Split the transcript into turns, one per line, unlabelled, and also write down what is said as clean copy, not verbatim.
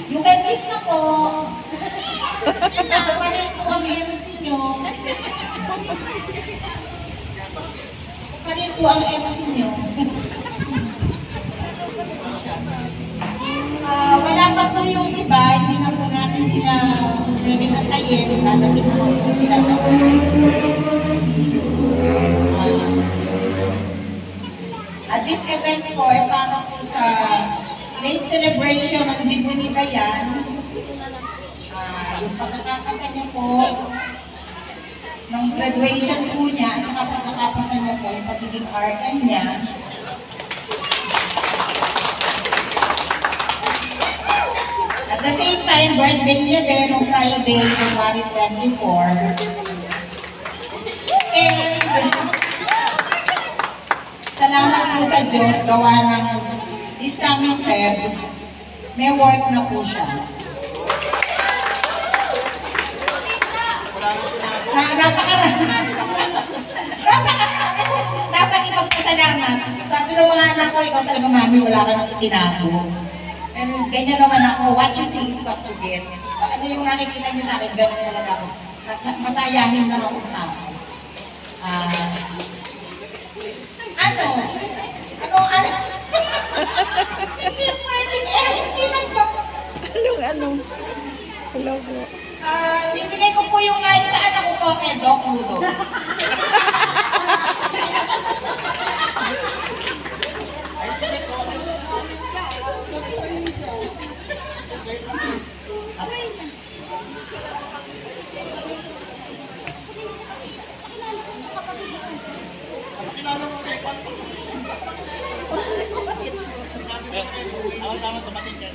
You can sit na po. Yan na, parin po ang MC nyo. Parin po ang MC nyo. Wala pa po yung iba, hindi na po natin sila pwede kantayin. Dadating po sila kasi at this event po ay para po sa late celebration ng Dibo ni Dayan. Yung pagkakapasan niya po ng graduation po niya at saka pagkakapasan niya po yung pagiging RM niya. At the same time, birthday niya din on Friday, January 24. And salamat po sa Diyos, gawa ng this coming Feb, may work na po siya. Napakarami. Dapat ipagpasalamat. Sabi ng mga anak ko, ikaw talaga mami, wala ka nang itinago. And ganyan naman ako, what you see is what you get. Ano yung nakikita niyo sa akin, ganun talaga ako. Masayahin lang ako tao. Ano? Hindi pwedeng MC pa.
Anong? Hello po.
Bibigay ko po yung mic sa anak ko po kay Doc Rudo.
Awal-awal tumating ka.